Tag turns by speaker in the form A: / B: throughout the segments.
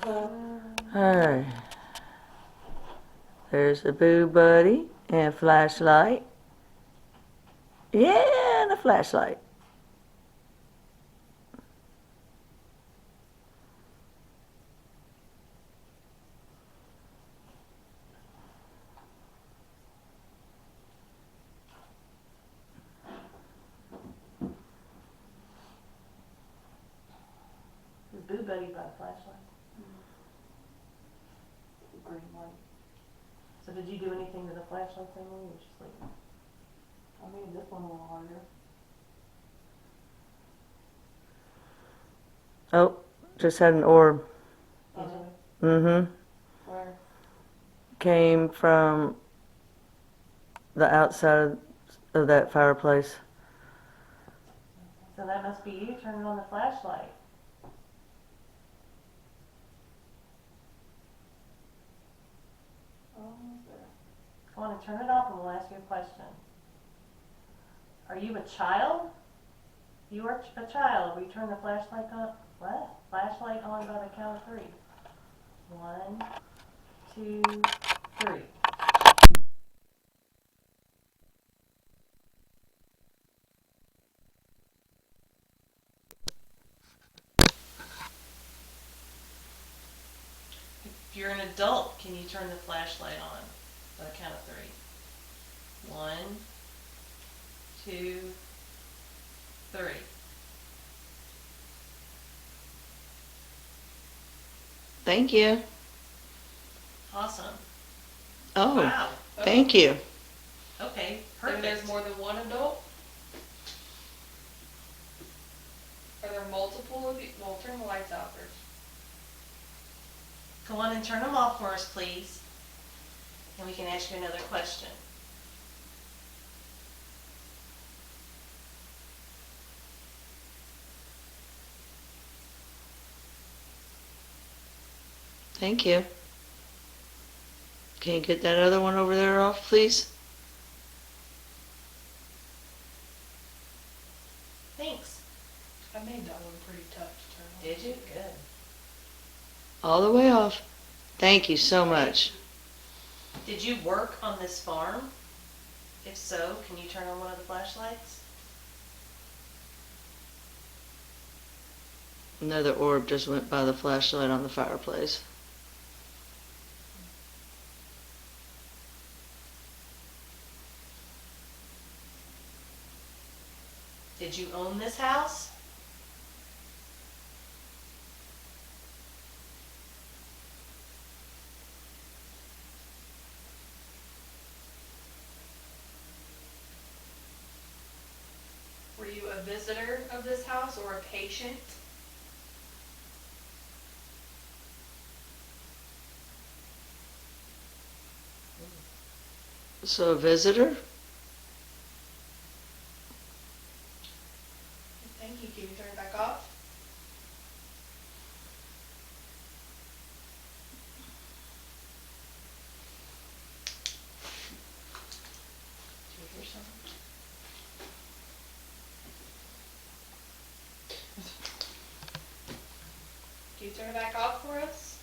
A: Alright. There's the Boo Buddy and flashlight. Yeah, and a flashlight.
B: Is Boo Buddy by the flashlight? Green light. So did you do anything to the flashlight thing when you were sleeping? I made this one a little harder.
A: Oh, just had an orb.
B: Did you?
A: Mm-hmm.
B: Where?
A: Came from the outside of that fireplace.
B: So that must be you turning on the flashlight. Go on and turn it off and we'll ask you a question. Are you a child? You are a child. Will you turn the flashlight on? What? Flashlight on by the count of 3. 1, 2, 3. If you're an adult, can you turn the flashlight on by the count of 3? 1, 2, 3.
A: Thank you.
B: Awesome.
A: Oh,
B: Wow.
A: thank you.
B: Okay,
C: So
B: perfect.
C: there's more than one adult? Are there multiple of you? Well, turn the lights out first.
B: Go on and turn them off for us, please. And we can ask you another question.
A: Thank you. Can you get that other one over there off, please?
B: Thanks.
C: I made that one pretty tough to turn on.
B: Did you? Good.
A: All the way off. Thank you so much.
B: Did you work on this farm? If so, can you turn on one of the flashlights?
A: Another orb just went by the flashlight on the fireplace.
B: Did you own this house?
C: Were you a visitor of this house or a patient?
A: So a visitor?
C: Thank you. Can you turn it back off?
B: Did you hear something?
C: Can you turn it back off for us?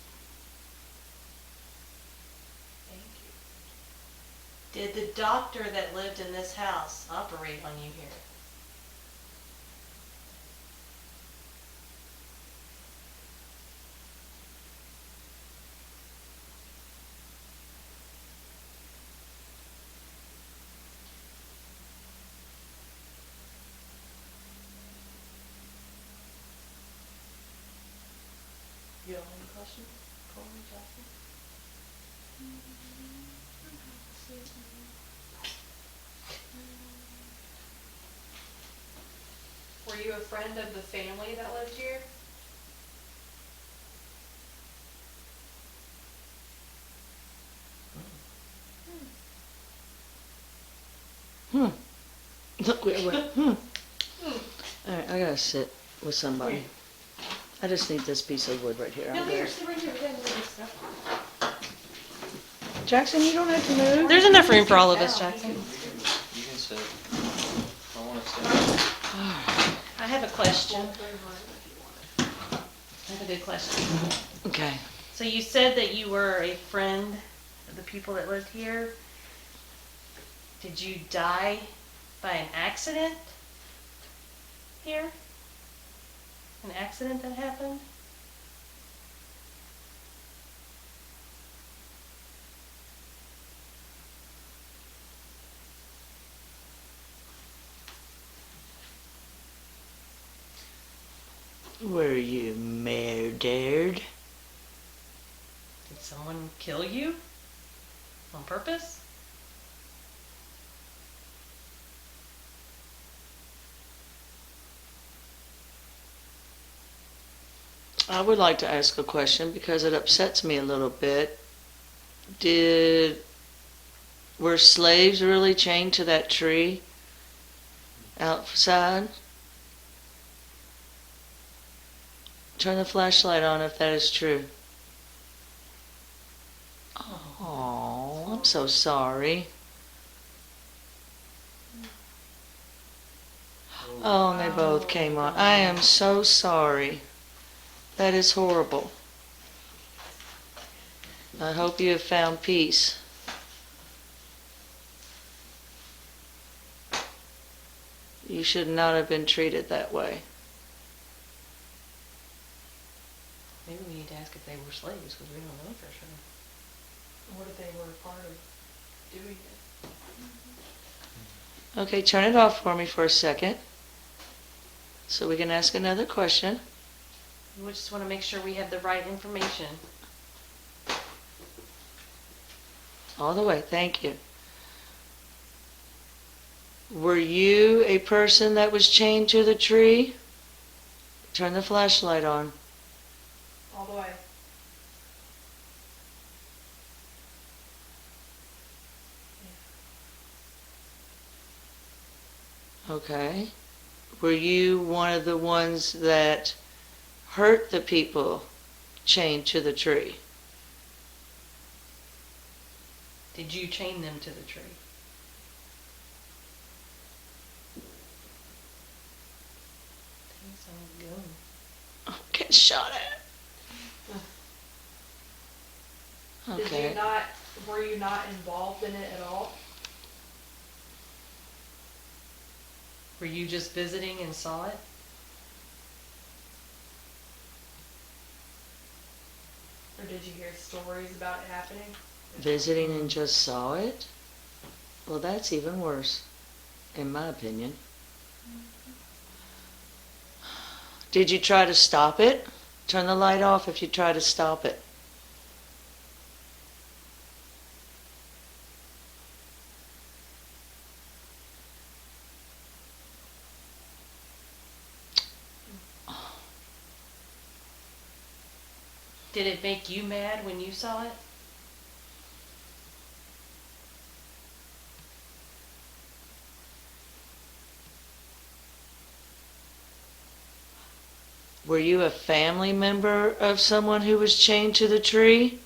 C: Thank you.
B: Did the doctor that lived in this house operate on you here? You don't have any questions? Colby, Justin?
C: Were you a friend of the family that lived here?
A: Look, wait. Alright, I gotta sit with somebody. I just need this piece of wood right here.
B: No,
A: I'm
B: here,
A: good.
B: sit right here. We gotta move this stuff.
A: Jackson, you don't have to move.
B: There's enough room for all of us, Jackson.
D: You can sit. I want to sit.
B: I have a question. I have a good question.
A: Okay.
B: So you said that you were a friend of the people that lived here. Did you die by an accident here? An accident that happened?
A: Were you murdered?
B: Did someone kill you on purpose?
A: I would like to ask a question because it upsets me a little bit. Were slaves really chained to that tree outside? Turn the flashlight on if that is true. Oh, I'm so sorry. Oh, and they both came on. I am so sorry. That is horrible. I hope you have found peace. You should not have been treated that way.
B: Maybe we need to ask if they were slaves because we don't know for sure.
C: What if they were a part of doing it?
A: Okay, turn it off for me for a second so we can ask another question.
B: We just want to make sure we have the right information.
A: All the way, thank you. Were you a person that was chained to the tree? Turn the flashlight on.
C: All the way.
A: Okay. Were you one of the ones that hurt the people chained to the tree?
B: Did you chain them to the tree?
A: Get shot at. Okay.
C: Were you not involved in it at all?
B: Were you just visiting and saw it?
C: Or did you hear stories about it happening?
A: Visiting and just saw it? Well, that's even worse, in my opinion. Did you try to stop it? Turn the light off if you try to stop it.
B: Did it make you mad when you saw it?
A: Were you a family member of someone who was chained to the tree?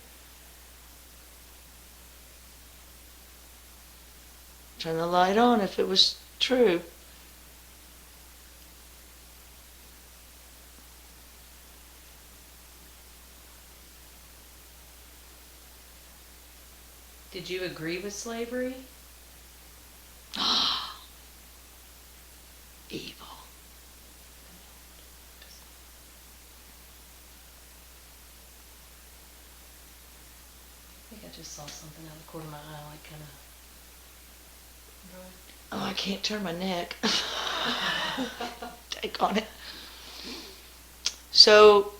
A: Turn the light on if it was true.
B: Did you agree with slavery?
A: Evil.
B: I think I just saw something out of the corner of my eye, like kind of.
A: Oh, I can't turn my neck. Take on it. So,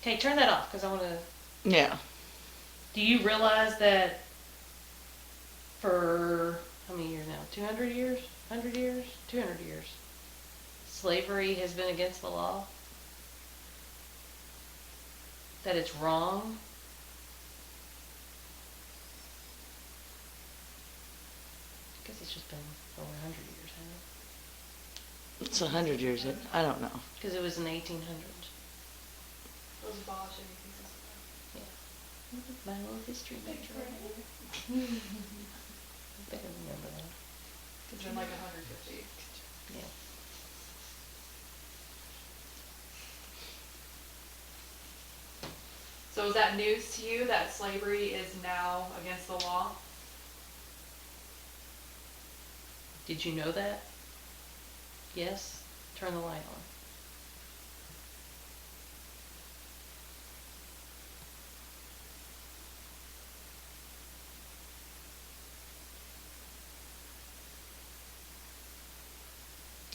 B: Okay, turn that off because I want to.
A: yeah.
B: Do you realize that for how many years now? 200 years? 100 years? 200 years. Slavery has been against the law? That it's wrong? I guess it's just been over 100 years, hasn't
A: It's 100 years. I don't know.
B: it? Because it was in the 1800s.
C: It was abolished in 1865.
B: My little history major. I better remember that.
C: It's been like 150.
B: Yeah.
C: So is that news to you that slavery is now against the law?
B: Did you know that? Yes? Turn the light on.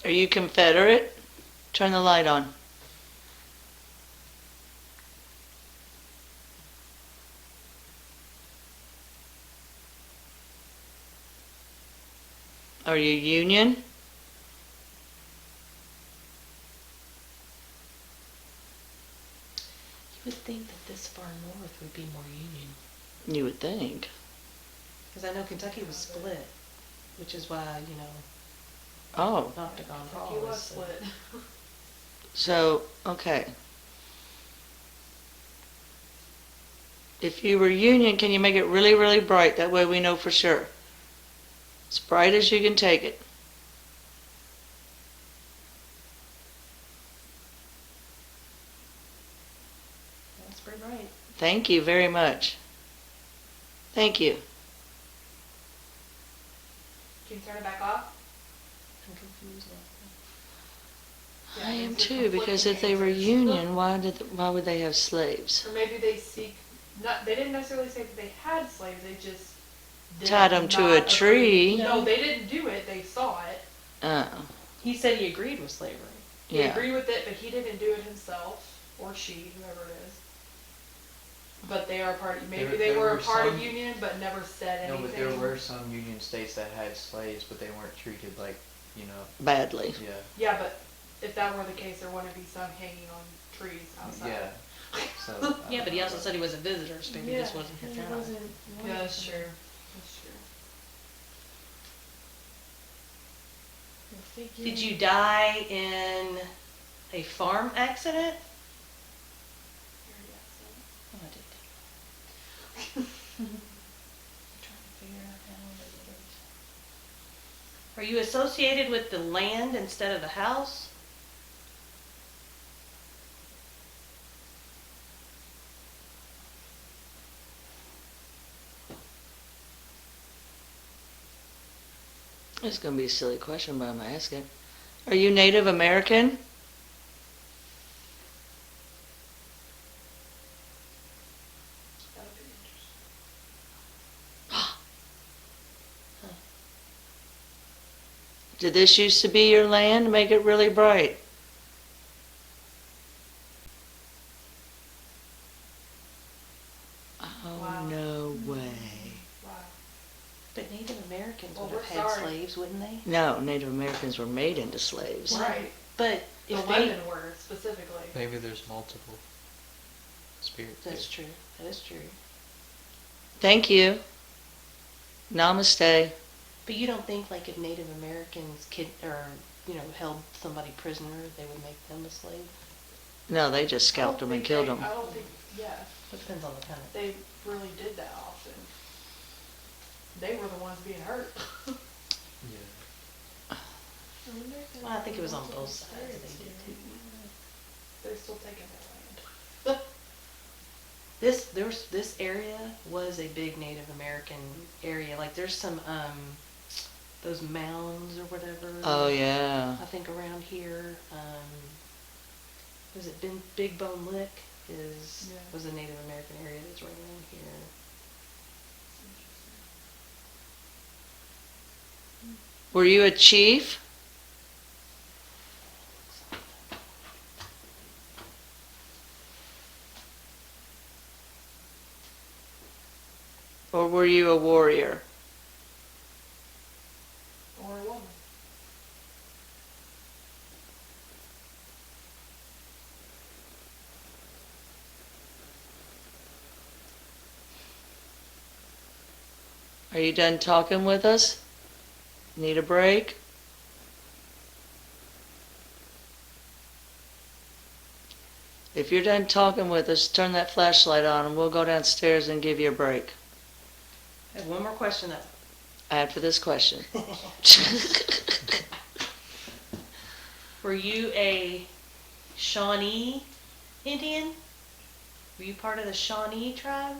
A: Are you Confederate? Turn the light on. Are you Union?
B: You would think that this far north would be more Union.
A: You would think.
B: Because I know Kentucky was split, which is why,
A: Oh,
B: Octagon
C: Kentucky
B: Hall
C: was
B: is
C: split.
A: so, okay. If you were Union, can you make it really, really bright? That way we know for sure. As bright as you can take it.
B: That's pretty bright.
A: Thank you very much. Thank you.
C: Can you turn it back off?
B: I'm confused now.
A: I
C: Yeah,
A: am
C: it's your
A: too, because if they were
C: conflicting answers.
A: Union, why would they have slaves?
C: Or maybe they they didn't necessarily say that they had slaves, they just did
A: Tied 'em to
C: not
A: a
C: agree.
A: tree.
C: No, they didn't do it, they saw it.
A: Oh,
B: He said he agreed with slavery.
C: He
A: yeah.
C: agreed with it, but he didn't do it himself, or she, whoever it is. But they are maybe they
D: There
C: were a
D: were
C: part of
D: some-
C: Union, but never said
D: No,
C: anything.
D: but there were some Union states that had slaves, but they weren't treated like,
A: Badly.
D: yeah,
C: Yeah, but if that were the case, there wouldn't be some hanging on trees outside.
D: yeah. So.
B: Yeah, but he also said he was a visitor, so maybe this wasn't his house.
C: Yeah, that's true. That's true.
B: Did you die in a farm accident? Oh, I did. I'm trying to figure out how it is. Are you associated with the land instead of the house?
A: It's going to be a silly question, but I'm going to ask it. Are you Native American?
C: That would be interesting.
A: Did this used to be your land? Make it really bright. Oh,
C: Wow.
A: no way.
C: Wow.
B: But Native Americans
C: Well,
B: would have
C: we're
B: had
C: sorry.
B: slaves, wouldn't they?
A: No, Native Americans were made into slaves.
C: Right.
B: But
C: The
B: if they...
C: women were specifically.
D: Maybe there's multiple spirits.
B: That's true. That is true.
A: Thank you. Namaste.
B: But you don't think like if Native Americans held somebody prisoner, they would make them a slave?
A: No, they just scalped them and killed them.
C: I don't think, yeah,
B: It depends on the kind of...
C: they really did that often. They were the ones being hurt.
D: Yeah.
B: Well, I think it was on both sides they did too.
C: They're still taking their land.
B: This area was a big Native American area. Like there's some those mounds or whatever.
A: Oh, yeah.
B: I think around here. Was it Big Bone Lick? Was a Native American area that's right around here.
A: Were you a chief? Or were you a warrior?
C: Or a woman.
A: Are you done talking with us? Need a break? If you're done talking with us, turn that flashlight on and we'll go downstairs and give you a break
B: I have one more question though.
A: after this question.
B: Were you a Shawnee Indian? Were you part of the Shawnee tribe?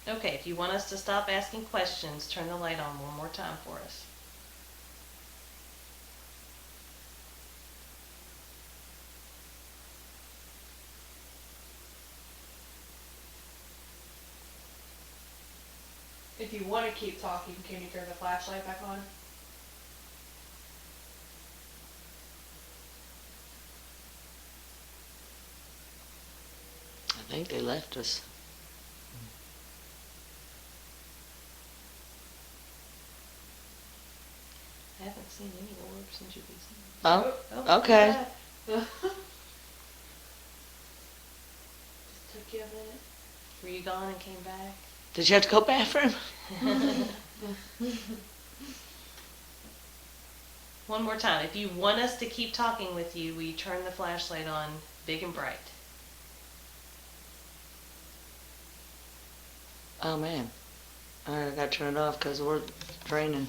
B: Okay, if you want us to stop asking questions, turn the light on one more time for us.
C: If you want to keep talking, can you turn the flashlight back on?
A: I think they left us.
B: I haven't seen any orbs since you've been seeing
A: Oh,
B: them.
A: okay.
C: Just took you a minute.
B: Were you gone and came back?
A: Did you have to go bathroom?
B: One more time. If you want us to keep talking with you, we turn the flashlight on big and bright.
A: Oh man, I gotta turn it off because we're draining.